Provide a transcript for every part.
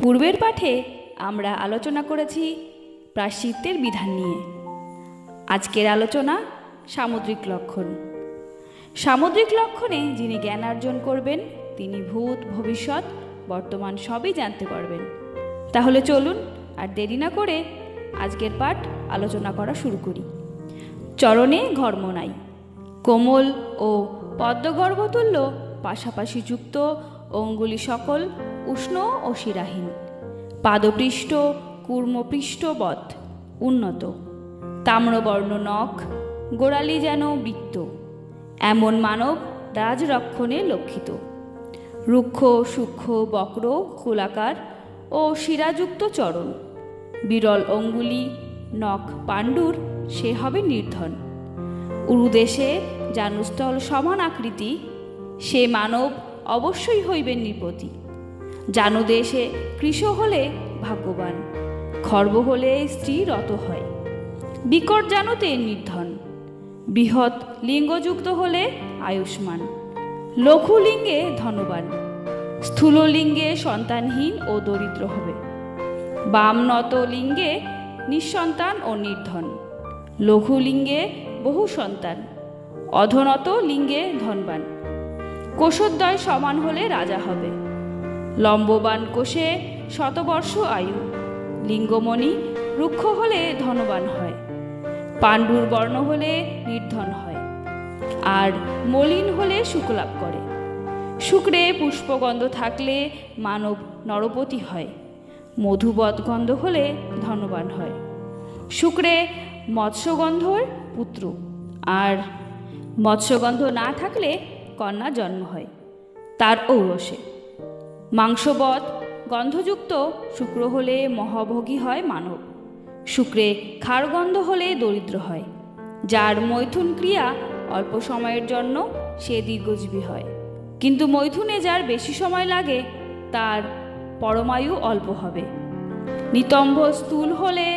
পূর্বের পাঠে আমরা আলোচনা করেছি প্রায়শ্চিত্তের বিধান নিয়ে। আজকের আলোচনা সামুদ্রিক লক্ষণ। সামুদ্রিক লক্ষণে যিনি জ্ঞান অর্জন করবেন তিনি ভূত, ভবিষ্যৎ, বর্তমান সবই জানতে পারবেন। তাহলে চলুন আর দেরি না করে আজকের পাঠ আলোচনা করা শুরু করি। চরণে ঘর্ম নাই, কোমল ও পদ্মগর্ভতুল্য পাশাপাশি যুক্ত অঙ্গুলি সকল উষ্ণ ও শিরাহীন, পাদপৃষ্ঠ কূর্মপৃষ্ঠবৎ উন্নত, তাম্রবর্ণ নখ, গোড়ালি যেন বৃত্ত, এমন মানব রাজরক্ষণে লক্ষিত। রুক্ষ সূক্ষ্ম বক্র গোলাকার ও শিরাযুক্ত চরণ, বিরল অঙ্গুলি নখ পাণ্ডুর, সে হবে নির্ধন। উরুদেশে জানুস্থল সমান আকৃতি, সে মানব অবশ্যই হইবেন নৃপতি। জানুদেশে কৃশ হলে ভাগ্যবান, খর্ব হলে স্ত্রী রত হয়। বিকট জানুতে নির্ধন, বৃহৎ লিঙ্গযুক্ত হলে আয়ুষ্মান। লঘু লিঙ্গে ধনবান, স্থূল লিঙ্গে সন্তানহীন ও দরিদ্র হবে। বামনত লিঙ্গে নিঃসন্তান ও নির্ধন, লঘু লিঙ্গে বহু সন্তান, অধনত লিঙ্গে ধনবান। কোষোদ্বয় সমান হলে রাজা হবে। লম্ববান কোষে শতবর্ষ আয়ু, লিঙ্গমণি রুক্ষ হলে ধনবান হয়। পাণ্ডুর বর্ণ হলে নির্ধন হয়, আর মলিন হলে সুখলাভ করে। শুক্রে পুষ্পগন্ধ থাকলে মানব নরপতি হয়। মধুবৎ গন্ধ হলে ধনবান হয়। শুক্রে মৎস্যগন্ধর পুত্র, আর মৎস্যগন্ধ না থাকলে কন্যা জন্ম হয় তার ঔরসে। মাংসবৎ গন্ধযুক্ত শুক্র হলে মহাভোগী হয় মানব। শুক্রে ক্ষারগন্ধ হলে দরিদ্র হয়। যার মৈথুন ক্রিয়া অল্প সময়ের জন্য সে দীর্ঘজীবী হয়, কিন্তু মৈথুনে যার বেশি সময় লাগে তার পরমায়ু অল্প হবে। নিতম্ব স্থূল হলে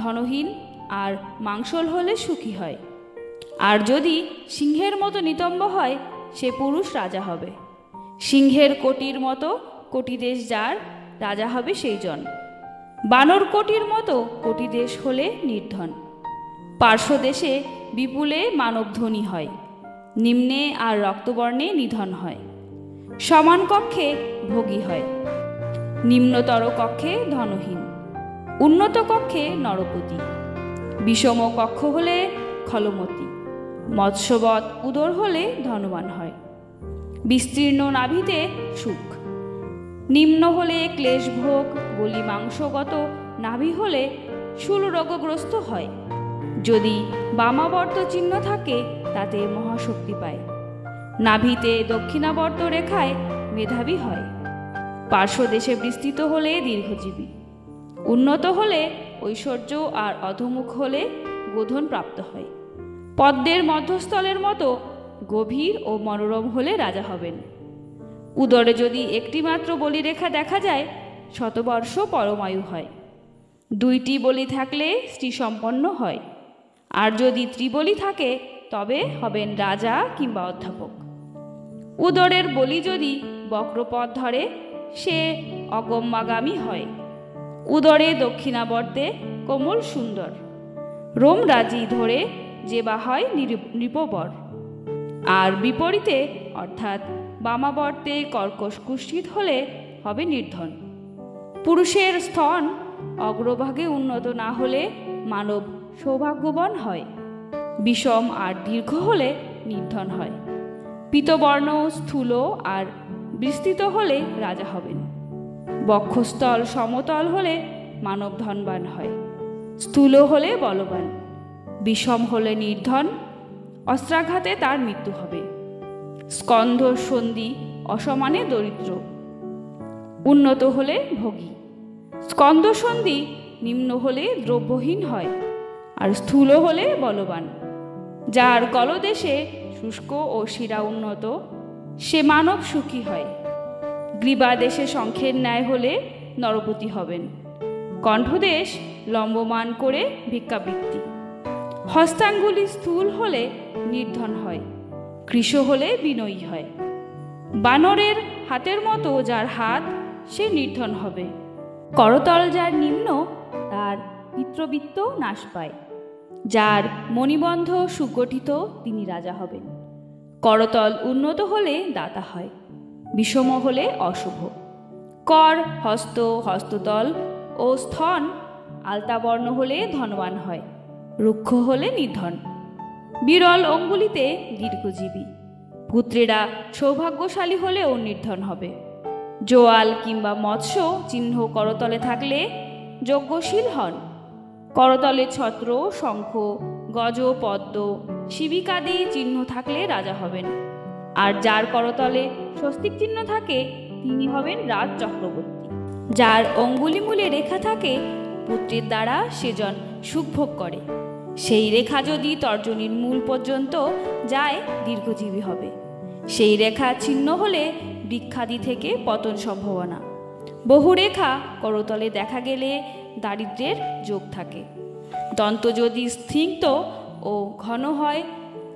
ধনহীন, আর মাংসল হলে সুখী হয়। আর যদি সিংহের মতো নিতম্ব হয় সে পুরুষ রাজা হবে। সিংহের কোটির মতো কোটিদেশ যার, রাজা হবে সেই জন। বানর কোটির মতো কোটিদেশ হলে নির্ধন। পার্শ্বদেশে বিপুলে মানব ধনী হয়, নিম্নে আর রক্তবর্ণে নিধন হয়। সমান কক্ষে ভোগী হয়, নিম্নতর কক্ষে ধনহীন, উন্নত কক্ষে নরপতি। বিষম কক্ষ হলে খলমতি, মৎস্যবৎ উদর হলে ধনবান হয়। বিস্তীর্ণ নাভিতে সুখ, নিম্ন হলে ক্লেশ ভোগ, বলি মাংসগত নাভি হলে শূল রোগগ্রস্ত হয়। যদি বামাবর্ত চিহ্ন থাকে তাতে মহাশক্তি পায়। নাভিতে দক্ষিণাবর্ত রেখায় মেধাবী হয়। পার্শ্বদেশে বিস্তৃত হলে দীর্ঘজীবী, উন্নত হলে ঐশ্বর্য, আর অধমুখ হলে গোধন প্রাপ্ত হয়। পদ্মের মধ্যস্থলের মতো গভীর ও মনোরম হলে রাজা হবেন। উদরে যদি একটিমাত্র বলিরেখা দেখা যায় শতবর্ষ পরমায়ু হয়। দুইটি বলি থাকলে স্ত্রী সম্পন্ন হয়, আর যদি ত্রিবলি থাকে তবে হবেন রাজা কিংবা অধ্যাপক। উদরের বলি যদি বক্রপথ ধরে সে অগম্যাগামী হয়। উদরে দক্ষিণাবর্তে কোমল সুন্দর, রোমরাজি ধরে যে বা হয় নৃপবর। আর বিপরীতে অর্থাৎ বামাবর্তে কর্কশ কুষ্ঠিত হলে হবে নির্ধন। পুরুষের স্তন অগ্রভাগে উন্নত না হলে মানব সৌভাগ্যবান হয়। বিষম আর দীর্ঘ হলে নির্ধন হয়। পীতবর্ণ স্থূল আর বিস্তৃত হলে রাজা হবেন। বক্ষস্থল সমতল হলে মানব ধনবান হয়। স্থূল হলে বলবান, বিষম হলে নির্ধন, অস্ত্রাঘাতে তার মৃত্যু হবে। স্কন্ধ সন্ধি অসমানে দরিদ্র, উন্নত হলে ভোগী। স্কন্ধ সন্ধি নিম্ন হলে দ্রব্যহীন হয়, আর স্থূল হলে বলবান। যার গলদেশে শুষ্ক ও শিরা উন্নত সে মানব সুখী হয়। গ্রীবাদেশে শঙ্খের ন্যায় হলে নরপতি হবেন। কণ্ঠদেশ লম্বমান করে ভিক্ষাবৃত্তি। হস্তাঙ্গুলি স্থূল হলে নির্ধন হয়, কৃশ হলে বিনয়ী হয়। বানরের হাতের মতো যার হাত সে নির্ধন হবে। করতল যার নিম্ন তার পিতৃবৃত্ত নাশ পায়। যার মণিবন্ধ সুগঠিত তিনি রাজা হবেন। করতল উন্নত হলে দাতা হয়, বিষম হলে অশুভ। কর, হস্ত, হস্ততল ও স্থন আলতাবর্ণ হলে ধনবান হয়, রুক্ষ হলে নির্ধন। বিরল অঙ্গুলিতে দীর্ঘজীবী। পুত্রেরা সৌভাগ্যশালী হলেও নির্ধন হবে। জোয়াল কিংবা মৎস্য চিহ্ন করতলে থাকলে যজ্ঞশীল হন। করতলে ছত্র, শঙ্খ, গজ, পদ্ম, শিবিকাদি চিহ্ন থাকলে রাজা হবেন। আর যার করতলে স্বস্তিক চিহ্ন থাকে তিনি হবেন রাজ চক্রবর্তী। যার অঙ্গুলিমূলে রেখা থাকে পুত্রের দ্বারা সেজন সুখভোগ করে। সেই রেখা যদি তর্জনীর মূল পর্যন্ত যায় দীর্ঘজীবী হবে। সেই রেখা ছিন্ন হলে বৃক্ষাদি থেকে পতন সম্ভাবনা। বহু রেখা করতলে দেখা গেলে দারিদ্র্যের যোগ থাকে। দন্ত যদি স্নিগ্ধ ও ঘন হয়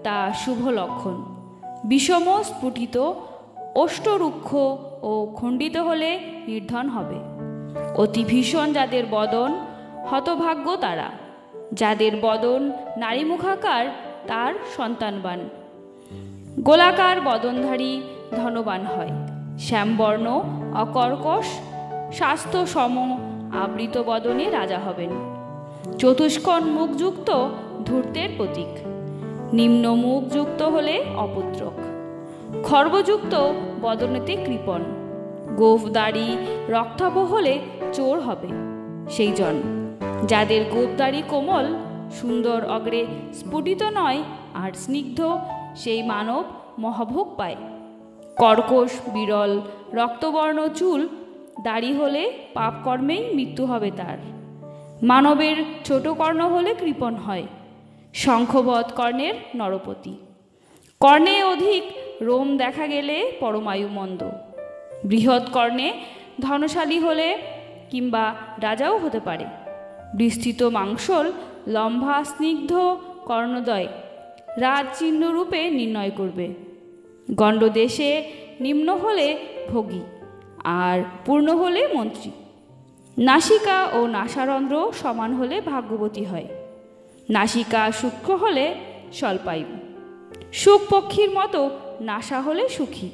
তা শুভ লক্ষণ। বিষম, স্ফুটিত, অষ্টরুক্ষ ও খণ্ডিত হলে নির্ধন হবে। অতি ভীষণ যাদের বদন হতভাগ্য তারা। যাদের বদন নারীমুখাকার তার সন্তানবান। গোলাকার বদনধারী ধনবান হয়। শ্যামবর্ণ, অকর্কশ, স্বাস্থ্য সম আবৃত বদনে রাজা হবেন। চতুষ্কোণ মুখযুক্ত ধূর্তের প্রতীক। নিম্ন মুখযুক্ত হলে অপুত্রক। খর্বযুক্ত বদনেতে কৃপণ। গোফ দাড়ি রক্তাভ হলে চোর হবে সেই জন। যাদের গোপদাড়ি কোমল, সুন্দর, অগ্রে স্ফুটিত নয় আর স্নিগ্ধ, সেই মানব মহাভোগ পায়। কর্কশ, বিরল, রক্তবর্ণ চুল দাড়ি হলে পাপ কর্মেই মৃত্যু হবে তার। মানবের ছোট কর্ণ হলে কৃপণ হয়। শঙ্খবৎ কর্ণের নরপতি। কর্ণে অধিক রোম দেখা গেলে পরমায়ু মন্দ। বৃহৎ কর্ণে ধনশালী হলে কিংবা রাজাও হতে পারে। বিস্তৃত মাংসল, লম্বা, স্নিগ্ধ কর্ণদ্বয় রাজচিহ্ন রূপে নির্ণয় করবে। গণ্ডদেশে নিম্ন হলে ভোগী আর পূর্ণ হলে মন্ত্রী। নাসিকা ও নাসারন্ধ্র সমান হলে ভাগ্যবতী হয়। নাসিকা সূক্ষ্ম হলে স্বল্পায়ু। সুখ পক্ষীর মতো নাসা হলে সুখী।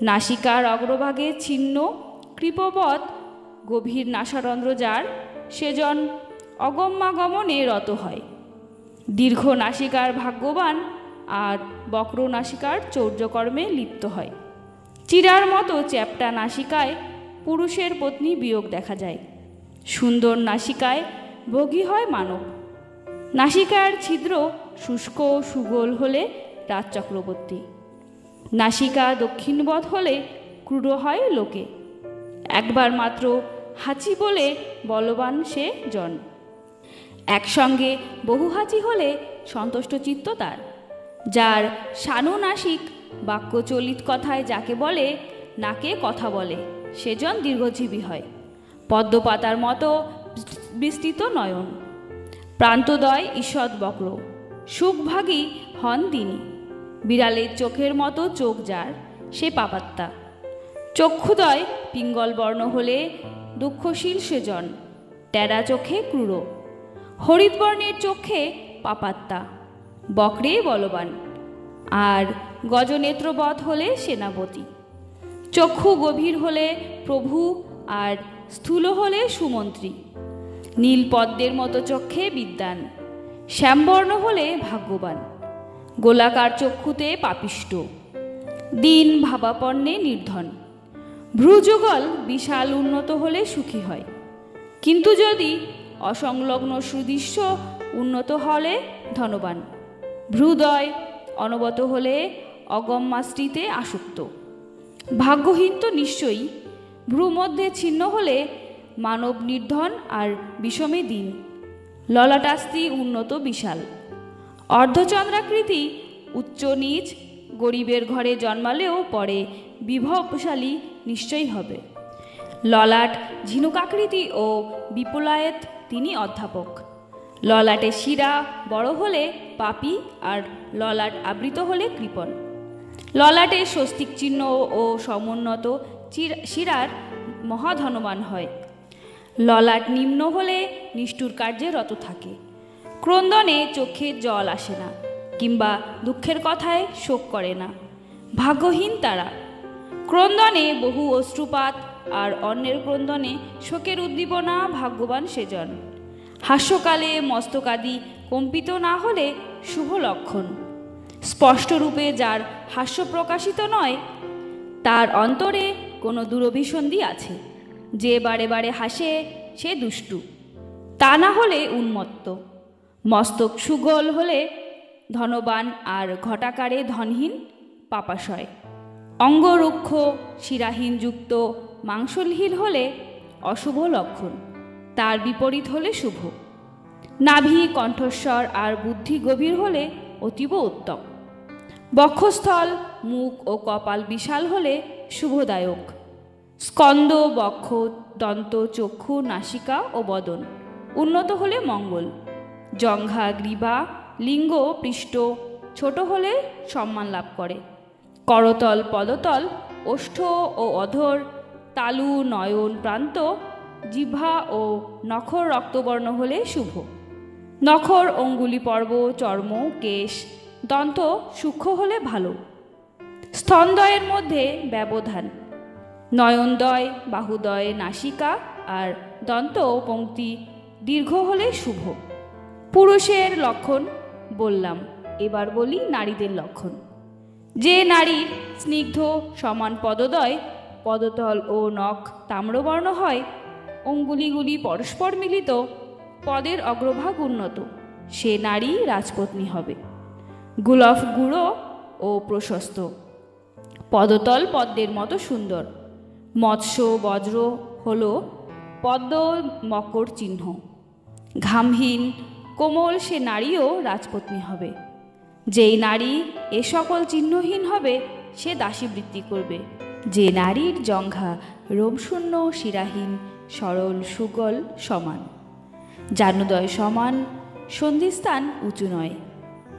নাসিকার অগ্রভাগে ছিন্ন কৃপবৎ গভীর নাসারন্ধ্র যার, সেজন অগম্যাগমনে রত হয়। দীর্ঘ নাসিকার ভাগ্যবান আর বক্র নাসিকার চৌর্যকর্মে লিপ্ত হয়। চিরার মতো চ্যাপ্টা নাসিকায় পুরুষের পত্নী বিয়োগ দেখা যায়। সুন্দর নাসিকায় ভোগী হয় মানব। নাসিকার ছিদ্র শুষ্ক সুগোল হলে রাজচক্রবর্তী। নাসিকা দক্ষিণবৎ হলে ক্রূর হয় লোকে। একবার মাত্র হাঁচি বলে বলবান সে জন। একসঙ্গে বহু হাঁচি হলে সন্তুষ্ট চিত্ত তার। যার শানু নাসিক, বাক্য চলিত কথায় যাকে বলে নাকে কথা বলে, সেজন দীর্ঘজীবী হয়। পদ্মপাতার মতো বিস্তৃত নয়ন। প্রান্তদয় ঈষৎ বক্র। সুখভাগী হন তিনি। বিড়ালের চোখের মতো চোখ যার, সে পাপাত্তা। চক্ষুদয় পিঙ্গল বর্ণ হলে দুঃখশীল সেজন। টেরা চোখে ক্রূর। হরিৎবর্ণের চোখে পাপাত্তা, বক্রে বলবান। আর গজনেত্রবৎ হলে সেনাপতি। চক্ষু গভীর হলে প্রভু আর স্থূল হলে সুমন্ত্রী। নীল পদ্মের মতো চক্ষে বিদ্বান। শ্যামবর্ণ হলে ভাগ্যবান। গোলাকার চক্ষুতে পাপিষ্ট। দীন ভাবাপন্নে নির্ধন। ভ্রুযুগল বিশাল উন্নত হলে সুখী হয়। কিন্তু যদি অসংলগ্ন সুদৃশ্য উন্নত হলে ধনবান। ভ্রুদয় অনবত হলে অগম্যাশ্রিতে আসক্ত। ভাগ্যহীন তো নিশ্চয়ই। ভ্রু মধ্যে ছিন্ন হলে মানব নির্ধন আর বিষমে দিন। ললাটাস্তি উন্নত বিশাল। অর্ধচন্দ্রাকৃতি উচ্চ নীচ গরিবের ঘরে জন্মালেও পরে বিভবশালী নিশ্চয়ই হবে। ললাট ঝিনুকাকৃতি ও বিপুলায়ত তিনি অধ্যাপক। ললাটে শিরা বড় হলে পাপী আর ললাট আবৃত হলে কৃপণ। ললাটে স্বস্তিক চিহ্ন ও সমুন্নত শিরার মহাধনবান হয়। ললাট নিম্ন হলে নিষ্ঠুর কার্যে রত থাকে। ক্রন্দনে চোখের জল আসে না, কিংবা দুঃখের কথায় শোক করে না। ভাগ্যহীন তারা। ক্রন্দনে বহু অশ্রুপাত, আর অন্যের ক্রন্দনে শোকের উদ্দীপনা ভাগ্যবান সেজন। হাস্যকালে মস্তকাদি কম্পিত না হলে শুভ লক্ষণ। স্পষ্টরূপে যার হাস্য প্রকাশিত নয়, তার অন্তরে কোনো দুরভিসন্ধি আছে। যে বারে বারে হাসে সে দুষ্টু, তা না হলে উন্মত্ত। মস্তক সুগোল হলে ধনবান, আর ঘটাকারে ধনহীন পাপাশয়। অঙ্গরুক্ষ শিরাহীন যুক্ত মাংসলহীন হলে অশুভ লক্ষণ, তার বিপরীত হলে শুভ। নাভি কণ্ঠস্বর আর বুদ্ধি গভীর হলে অতীব উত্তম। বক্ষস্থল মুখ ও কপাল বিশাল হলে শুভদায়ক। স্কন্দ বক্ষ দন্ত চক্ষু নাসিকা ও বদন উন্নত হলে মঙ্গল। জঙ্ঘা গ্রীবা লিঙ্গ পৃষ্ঠ ছোট হলে সম্মান লাভ করে। করতল পদতল ওষ্ঠ ও অধর তালু নয়ন প্রান্ত জিহ্বা ও নখর রক্তবর্ণ হলে শুভ। নখর অঙ্গুলি পর্ব চর্ম কেশ দন্ত সূক্ষ্ম হলে ভালো। স্তনদ্বয়ের মধ্যে ব্যবধান। নয়নদ্বয় বাহুদ্বয় নাসিকা আর দন্ত পংক্তি দীর্ঘ হলে শুভ। পুরুষের লক্ষণ বললাম, এবার বলি নারীদের লক্ষণ। যে নারীর স্নিগ্ধ সমান পদদ্বয়, পদতল ও নখ তাম্রবর্ণ হয়, অঙ্গুলিগুলি পরস্পর মিলিত, পদের অগ্রভাগ উন্নত, সে নারী রাজপত্নী হবে। গুলফ গুঁড়ো ও প্রশস্ত, পদতল পদ্মের মতো সুন্দর। মৎস্য বজ্র হল পদ্ম মকর চিহ্ন। ঘামহীন কোমল সে নারীও রাজপত্নী হবে। যেই নারী এ সকল চিহ্নহীন হবে সে দাসীবৃত্তি করবে। যে নারীর জঙ্ঘা রোমশূন্য শিরাহীন সরল সুগল সমান, জানুদয় সমান, সন্ধিস্থান উঁচু নয়,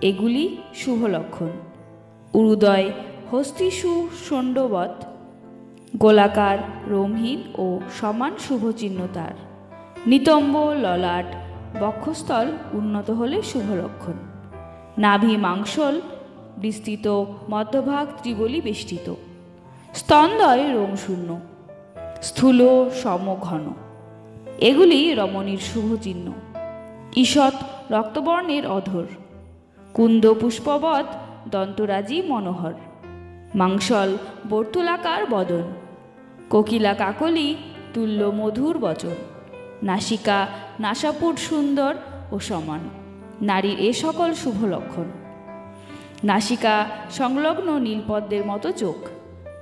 এগুলি শুভ লক্ষণ। উরুদয় হস্তিসু ষণ্ডবৎ, গোলাকার রোমহীন ও সমান শুভচিহ্ন তার। নিতম্ব ললাট বক্ষস্থল উন্নত হলে শুভ লক্ষণ। নাভি মাংসল বিস্তৃত, মধ্যভাগ ত্রিবলী বেষ্টিত। স্তনদ্বয় রোমশূন্য, স্থূল সমঘন, এগুলি রমণীর শুভচিহ্ন। ঈষৎ রক্তবর্ণের অধর। কুন্দ পুষ্পবৎ দন্তরাজি মনোহর। মাংসল বর্তুলাকার বদন। কোকিলা কাকলি তুল্য মধুর বচন। নাসিকা নাসাপুট সুন্দর ও সমান, নারীর এ সকল শুভ লক্ষণ। নাসিকা সংলগ্ন নীলপদ্মের মতো চোখ,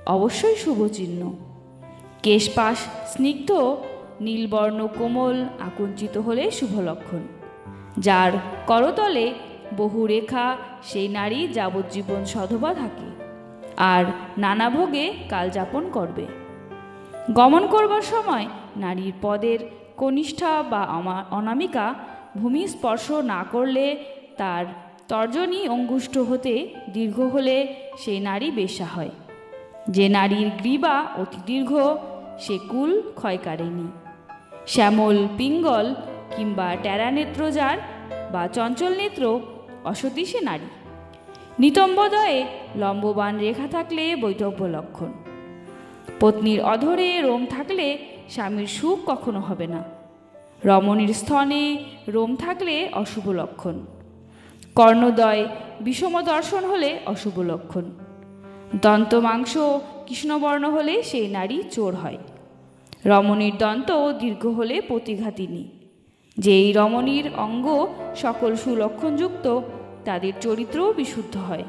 অবশ্যই শুভচিহ্ন। কেশপাশ স্নিগ্ধ নীলবর্ণ কোমল আকুঞ্চিত হলে শুভ লক্ষণ। যার করতলে বহু রেখা, সেই নারী যাবজ্জীবন সধবা থাকে আর নানা ভোগে কালযাপন করবে। গমন করবার সময় নারীর পদের কনিষ্ঠা বা অনামিকা ভূমি স্পর্শ না করলে, তার তর্জনী অঙ্গুষ্ঠ হতে দীর্ঘ হলে সেই নারী বেশ্যা হয়। যে নারীর গ্রীবা অতি দীর্ঘ সে কুল ক্ষয়কারিণী। শ্যামল পিঙ্গল কিংবা টেরানেত্রজার বা চঞ্চল নেত্র অসতী সে নারী। নিতম্বদয়ে লম্ববান রেখা থাকলে বৈধব্য লক্ষণ। পত্নীর অধরে রোম থাকলে স্বামীর সুখ কখনো হবে না। রমণীর স্তনে রোম থাকলে অশুভ লক্ষণ। কর্ণদ্বয় বিষম দর্শন হলে অশুভ লক্ষণ। দন্ত মাংস কৃষ্ণবর্ণ হলে সেই নারী চোর হয়। রমণীর দন্ত দীর্ঘ হলে প্রতিঘাতিনী। যেই রমণীর অঙ্গ সকল সুলক্ষণযুক্ত, তাদের চরিত্রও বিশুদ্ধ হয়।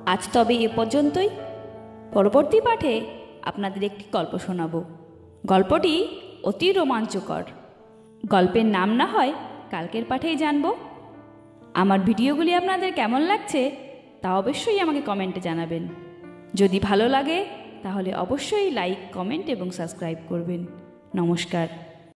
আজ তবে এ পর্যন্তই। পরবর্তী পাঠে আপনাদের একটি গল্প শোনাব। গল্পটি অতি রোমাঞ্চকর। গল্পের নাম না হয় কালকের পাঠেই জানব। আমার ভিডিওগুলি আপনাদের কেমন লাগছে তা অবশ্যই আমাকে কমেন্টে জানাবেন। যদি ভালো লাগে তাহলে অবশ্যই লাইক, কমেন্ট এবং সাবস্ক্রাইব করবেন। নমস্কার।